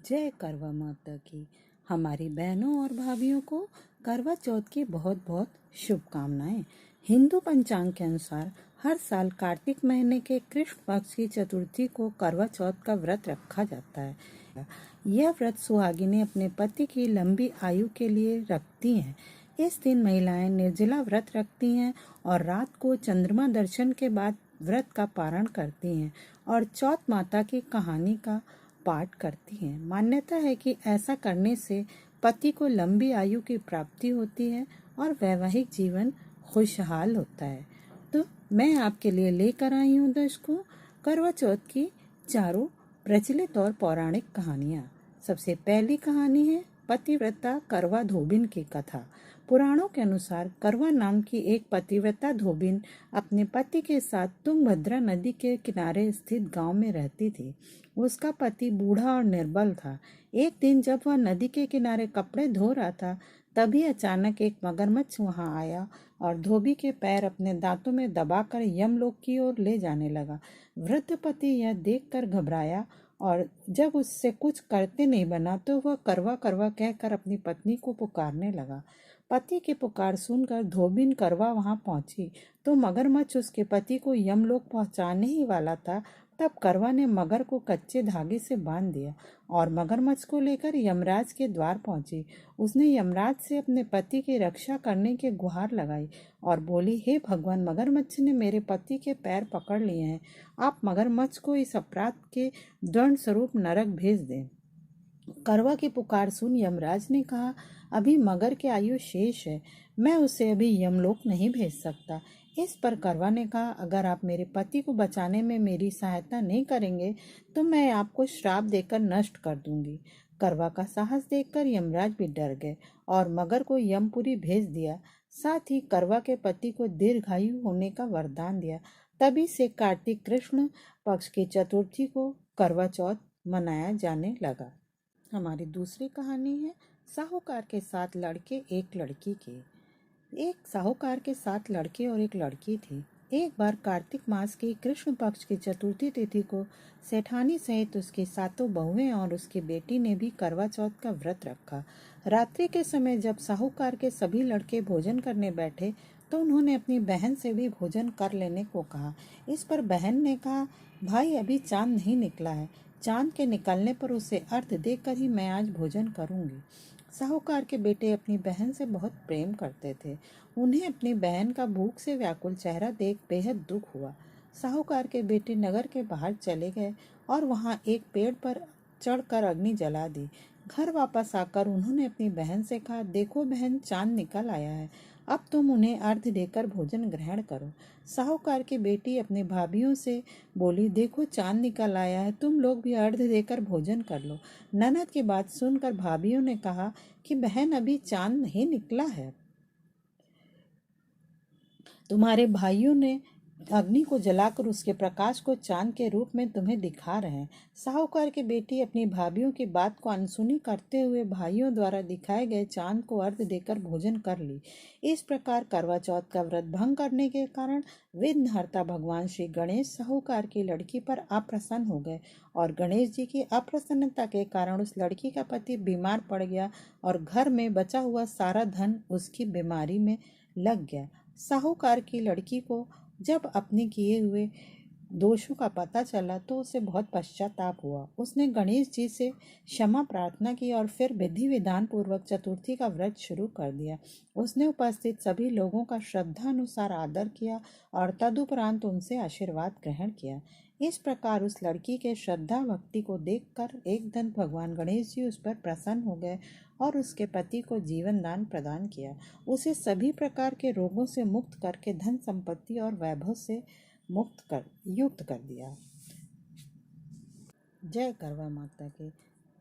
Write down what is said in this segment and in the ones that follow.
जय करवा माता की। हमारी बहनों और भाभीयों को करवा चौथ की बहुत बहुत शुभकामनाएं। हिंदू पंचांग के अनुसार हर साल कार्तिक महीने के कृष्ण पक्ष की चतुर्थी को करवा चौथ का व्रत रखा जाता है। यह व्रत सुहागिनें अपने पति की लंबी आयु के लिए रखती हैं। इस दिन महिलाएं निर्जला व्रत रखती हैं और रात को चंद्रमा दर्शन के बाद व्रत का पारण करती हैं और चौथ माता की कहानी का पाठ करती हैं। मान्यता है कि ऐसा करने से पति को लंबी आयु की प्राप्ति होती है और वैवाहिक जीवन खुशहाल होता है। तो मैं आपके लिए लेकर आई हूँ दर्शकों करवा चौथ की चारों प्रचलित और पौराणिक कहानियाँ। सबसे पहली कहानी है पतिव्रता करवा धोबिन की कथा। पुराणों के अनुसार करवा नाम की एक पतिव्रता धोबिन अपने पति के साथ तुंगभद्रा नदी के किनारे स्थित गांव में रहती थी। उसका पति बूढ़ा और निर्बल था। एक दिन जब वह नदी के किनारे कपड़े धो रहा था, तभी अचानक एक मगरमच्छ वहां आया और धोबी के पैर अपने दांतों में दबाकर यमलोक की ओर ले जाने लगा। वृद्ध पति यह देखकर घबराया और जब उससे कुछ करते नहीं बना तो वह करवा करवा कहकर अपनी पत्नी को पुकारने लगा। पति की पुकार सुनकर धोबिन करवा वहां पहुंची तो मगरमच्छ उसके पति को यमलोक पहुंचाने ही वाला था। तब करवा ने मगर को कच्चे धागे से बांध दिया और मगरमच्छ को लेकर यमराज के द्वार पहुंची। उसने यमराज से अपने पति की रक्षा करने की गुहार लगाई और बोली, हे भगवान, मगरमच्छ ने मेरे पति के पैर पकड़ लिए हैं। आप मगरमच्छ को इस अपराध के दंड स्वरूप नरक भेज दें। करवा की पुकार सुन यमराज ने कहा, अभी मगर की आयु शेष है, मैं उसे अभी यमलोक नहीं भेज सकता। इस पर करवा ने कहा, अगर आप मेरे पति को बचाने में मेरी सहायता नहीं करेंगे तो मैं आपको श्राप देकर नष्ट कर दूंगी। करवा का साहस देखकर यमराज भी डर गए और मगर को यमपुरी भेज दिया। साथ ही करवा के पति को दीर्घायु होने का वरदान दिया। तभी से कार्तिक कृष्ण पक्ष की चतुर्थी को करवा चौथ मनाया जाने लगा। हमारी दूसरी कहानी है साहूकार के 7 लड़के एक लड़की की। एक साहूकार के 7 लड़के और एक लड़की थी। एक बार कार्तिक मास की कृष्ण पक्ष की चतुर्थी तिथि को सेठानी सहित उसकी 7 बहुएं और उसकी बेटी ने भी करवा चौथ का व्रत रखा। रात्रि के समय जब साहूकार के सभी लड़के भोजन करने बैठे तो उन्होंने अपनी बहन से भी भोजन कर लेने को कहा। इस पर बहन ने कहा, भाई, अभी चांद नहीं निकला है, चांद के निकलने पर उसे अर्घ्य देकर ही मैं आज भोजन करूंगी। साहूकार के बेटे अपनी बहन से बहुत प्रेम करते थे। उन्हें अपनी बहन का भूख से व्याकुल चेहरा देख बेहद दुख हुआ। साहूकार के बेटे नगर के बाहर चले गए और वहां एक पेड़ पर चढ़कर अग्नि जला दी। घर वापस आकर उन्होंने अपनी बहन से कहा, देखो बहन, चांद निकल आया है, अब तुम उन्हें अर्घ्य देकर भोजन ग्रहण करो। साहूकार की बेटी अपनी भाभीयों से बोली, देखो चांद निकल आया है, तुम लोग भी अर्घ्य देकर भोजन कर लो। ननद की बात सुनकर भाभीयों ने कहा कि बहन, अभी चांद नहीं निकला है, तुम्हारे भाइयों ने अग्नि को जलाकर उसके प्रकाश को चांद के रूप में तुम्हें दिखा रहे हैं। साहूकार की बेटी अपनी भाभीयों की बात को अनसुनी करते हुए भाइयों द्वारा दिखाए गए चांद को अर्घ्य देकर भोजन कर ली। इस प्रकार करवा चौथ का व्रत भंग करने के कारण विघ्नहर्ता भगवान श्री गणेश साहूकार की लड़की पर अप्रसन्न हो गए और गणेश जी की अप्रसन्नता के कारण उस लड़की का पति बीमार पड़ गया और घर में बचा हुआ सारा धन उसकी बीमारी में लग गया। साहूकार की लड़की को जब अपने किए हुए दोषों का पता चला तो उसे बहुत पश्चाताप हुआ। उसने गणेश जी से क्षमा प्रार्थना की और फिर विधि विधान पूर्वक चतुर्थी का व्रत शुरू कर दिया। उसने उपस्थित सभी लोगों का श्रद्धा अनुसार आदर किया और तदुपरांत उनसे आशीर्वाद ग्रहण किया। इस प्रकार उस लड़की के श्रद्धा भक्ति को देखकर एक दिन भगवान गणेश जी उस पर प्रसन्न हो गए और उसके पति को जीवन दान प्रदान किया। उसे सभी प्रकार के रोगों से मुक्त करके धन संपत्ति और वैभव से युक्त कर दिया। जय करवा माता की।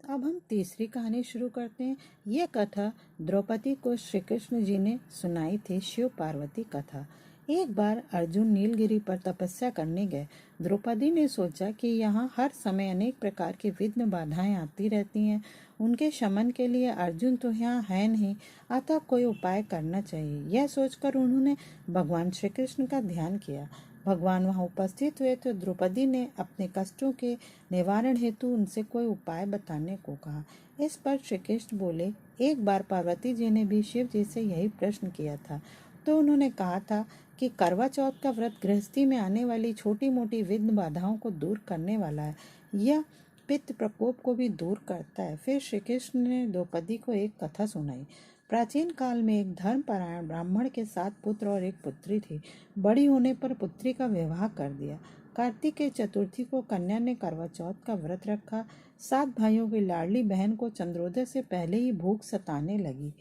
अब हम तीसरी कहानी शुरू करते हैं। यह कथा द्रौपदी को श्री कृष्ण जी ने सुनाई थी, शिव पार्वती कथा। एक बार अर्जुन नीलगिरी पर तपस्या करने गए। द्रौपदी ने सोचा कि यहाँ हर समय अनेक प्रकार की विघ्न बाधाएं आती रहती हैं, उनके शमन के लिए अर्जुन तो यहाँ है नहीं, अतः कोई उपाय करना चाहिए। यह सोचकर उन्होंने भगवान श्री कृष्ण का ध्यान किया। भगवान वहां उपस्थित हुए तो द्रौपदी ने अपने कष्टों के निवारण हेतु उनसे कोई उपाय बताने को कहा। इस पर श्री कृष्ण बोले, एक बार पार्वती जी ने भी शिव जी से यही प्रश्न किया था, तो उन्होंने कहा था कि करवा चौथ का व्रत गृहस्थी में आने वाली छोटी मोटी विघ्न बाधाओं को दूर करने वाला है। यह पित्त प्रकोप को भी दूर करता है। फिर श्री कृष्ण ने द्रौपदी को एक कथा सुनाई। प्राचीन काल में एक धर्मपरायण ब्राह्मण के 7 पुत्र और एक पुत्री थी। बड़ी होने पर पुत्री का विवाह कर दिया। कार्तिक के चतुर्थी को कन्या ने करवा चौथ का व्रत रखा। 7 भाइयों की लाडली बहन को चंद्रोदय से पहले ही भूख सताने लगी।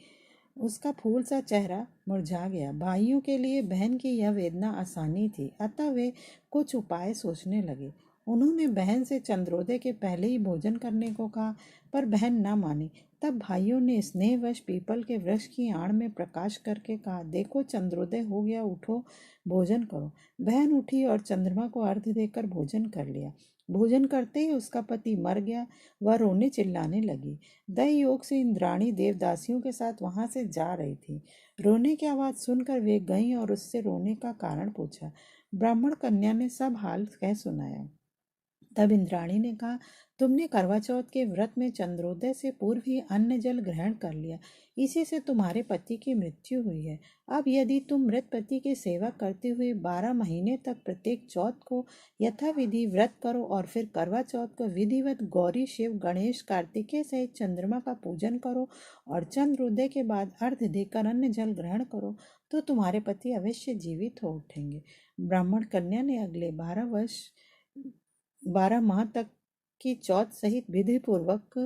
उसका फूल सा चेहरा मुरझा गया। भाइयों के लिए बहन की यह वेदना आसानी थी, अतः वे कुछ उपाय सोचने लगे। उन्होंने बहन से चंद्रोदय के पहले ही भोजन करने को कहा, पर बहन न मानी। तब भाइयों ने स्नेहवश पीपल के वृक्ष की आड़ में प्रकाश करके कहा, देखो चंद्रोदय हो गया, उठो भोजन करो। बहन उठी और चंद्रमा को अर्घ्य देकर भोजन कर लिया। भोजन करते ही उसका पति मर गया। वह रोने चिल्लाने लगी। दई योग से इंद्राणी देवदासियों के साथ वहां से जा रही थी। रोने की आवाज सुनकर वे गईं और उससे रोने का कारण पूछा। ब्राह्मण कन्या ने सब हाल कह सुनाया। तब इंद्राणी ने कहा, तुमने करवा चौथ के व्रत में चंद्रोदय से पूर्व ही अन्न जल ग्रहण कर लिया, इसी से तुम्हारे पति की मृत्यु हुई है। अब यदि तुम मृत पति की सेवा करते हुए 12 महीने तक प्रत्येक चौथ को यथाविधि व्रत करो और फिर करवा चौथ को विधिवत गौरी शिव गणेश कार्तिकेय सहित चंद्रमा का पूजन करो और चंद्रोदय के बाद अर्घ्य देकर अन्न जल ग्रहण करो, तो तुम्हारे पति अवश्य जीवित हो उठेंगे। ब्राह्मण कन्या ने अगले 12 माह तक की चौथ सहित विधि पूर्वक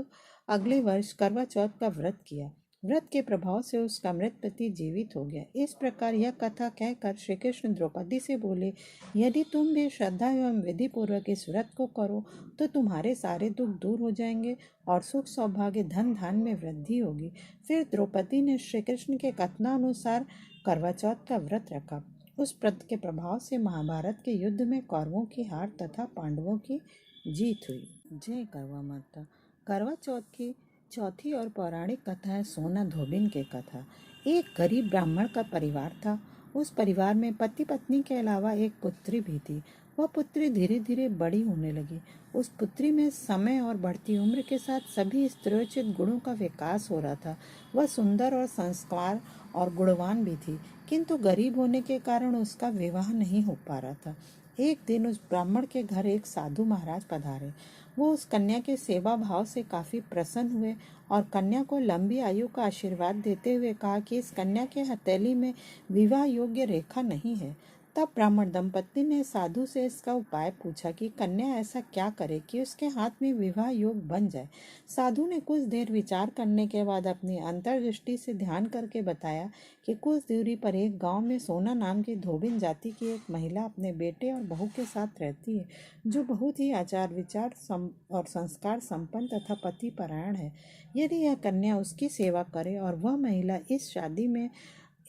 अगले वर्ष करवा चौथ का व्रत किया। व्रत के प्रभाव से उसका मृत पति जीवित हो गया। इस प्रकार यह कथा कहकर श्री कृष्ण द्रौपदी से बोले, यदि तुम भी श्रद्धा एवं विधि पूर्वक इस व्रत को करो तो तुम्हारे सारे दुख दूर हो जाएंगे और सुख सौभाग्य धन धान में वृद्धि होगी। फिर द्रौपदी ने श्री कृष्ण के कथनानुसार करवा चौथ का व्रत रखा। उस व्रत के प्रभाव से महाभारत के युद्ध में कौरवों की हार तथा पांडवों की जीत हुई। जय करवा माता। करवा चौथ की चौथी और पौराणिक कथा है सोना धोबिन की कथा। एक गरीब ब्राह्मण का परिवार था। उस परिवार में पति पत्नी के अलावा एक पुत्री भी थी। वह पुत्री धीरे धीरे बड़ी होने लगी। उस पुत्री में समय और बढ़ती उम्र के साथ सभी स्त्रोचित गुणों का विकास हो रहा था। वह सुंदर और संस्कार और गुणवान भी थी, किंतु गरीब होने के कारण उसका विवाह नहीं हो पा रहा था। एक दिन उस ब्राह्मण के घर एक साधु महाराज पधारे। वो उस कन्या के सेवा भाव से काफी प्रसन्न हुए और कन्या को लंबी आयु का आशीर्वाद देते हुए कहा कि इस कन्या के हथेली में विवाह योग्य रेखा नहीं है। तब ब्राह्मण दंपत्ति ने साधु से इसका उपाय पूछा कि कन्या ऐसा क्या करे कि उसके हाथ में विवाह योग बन जाए। साधु ने कुछ देर विचार करने के बाद अपनी अंतर्दृष्टि से ध्यान करके बताया कि कुछ दूरी पर एक गांव में सोना नाम की धोबिन जाति की एक महिला अपने बेटे और बहू के साथ रहती है, जो बहुत ही आचार विचार और संस्कार संपन्न तथा पति परायण है। यदि यह कन्या उसकी सेवा करे और वह महिला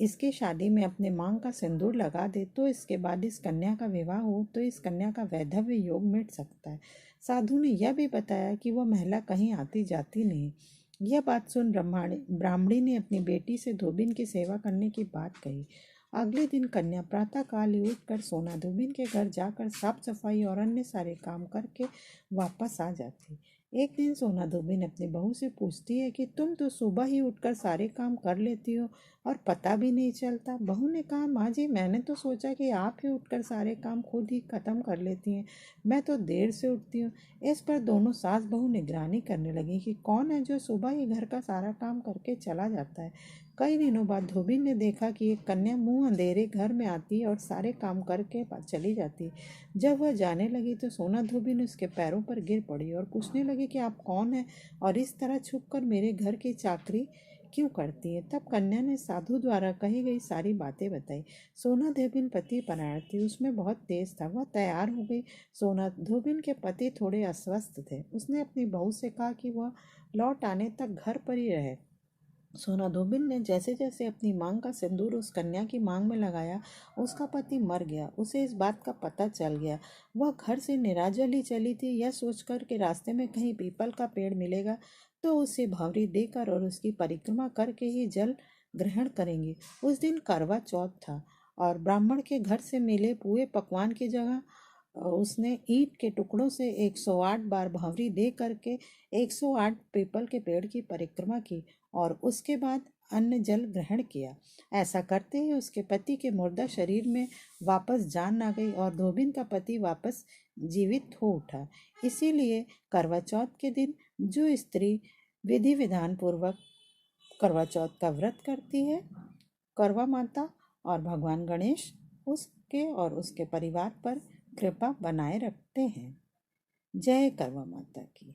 इसकी शादी में अपने मांग का सिंदूर लगा दे तो इसके बाद इस कन्या का विवाह हो तो इस कन्या का वैधव्य योग मिट सकता है। साधु ने यह भी बताया कि वह महिला कहीं आती जाती नहीं। यह बात सुन ब्राह्मणी ने अपनी बेटी से धोबिन की सेवा करने की बात कही। अगले दिन कन्या प्रातःकाल ही उठकर सोना धोबिन के घर जाकर साफ सफाई और अन्य सारे काम करके वापस आ जाती। एक दिन सोना धोबिन अपनी बहू से पूछती है कि तुम तो सुबह ही उठकर सारे काम कर लेती हो और पता भी नहीं चलता। बहू ने कहा, माँ जी, मैंने तो सोचा कि आप ही उठकर सारे काम खुद ही खत्म कर लेती हैं, मैं तो देर से उठती हूँ। इस पर दोनों सास बहू निगरानी करने लगी कि कौन है जो सुबह ही घर का सारा काम करके चला जाता है। कई दिनों बाद धोबिन ने देखा कि एक कन्या मुंह अंधेरे घर में आती और सारे काम करके चली जाती। जब वह जाने लगी तो सोना धोबिन उसके पैरों पर गिर पड़ी और पूछने लगी कि आप कौन हैं और इस तरह छुपकर मेरे घर की चाकरी क्यों करती है। तब कन्या ने साधु द्वारा कही गई सारी बातें बताई। सोना धोबिन पति परायण थी, उसमें बहुत तेज था। वह तैयार हो गई। सोना धोबिन के पति थोड़े अस्वस्थ थे। उसने अपनी बहू से कहा कि वह लौट आने तक घर पर ही रहे। सोना धोबिन ने जैसे जैसे अपनी मांग का सिंदूर उस कन्या की मांग में लगाया, उसका पति मर गया। उसे इस बात का पता चल गया। वह घर से निराजल ही चली थी, यह सोचकर कि रास्ते में कहीं पीपल का पेड़ मिलेगा तो उसे भंवरी देकर और उसकी परिक्रमा करके ही जल ग्रहण करेंगे। उस दिन करवा चौथ था और ब्राह्मण के घर से मिले पुए पकवान की जगह उसने ईंट के टुकड़ों से 108 बार भंवरी दे करके 108 पीपल के पेड़ की परिक्रमा की और उसके बाद अन्न जल ग्रहण किया। ऐसा करते ही उसके पति के मुर्दा शरीर में वापस जान आ गई और धोबिन का पति वापस जीवित हो उठा। इसीलिए करवा चौथ के दिन जो स्त्री विधि विधान पूर्वक करवा चौथ का व्रत करती है, करवा माता और भगवान गणेश उसके और उसके परिवार पर कृपा बनाए रखते हैं। जय करवा माता की।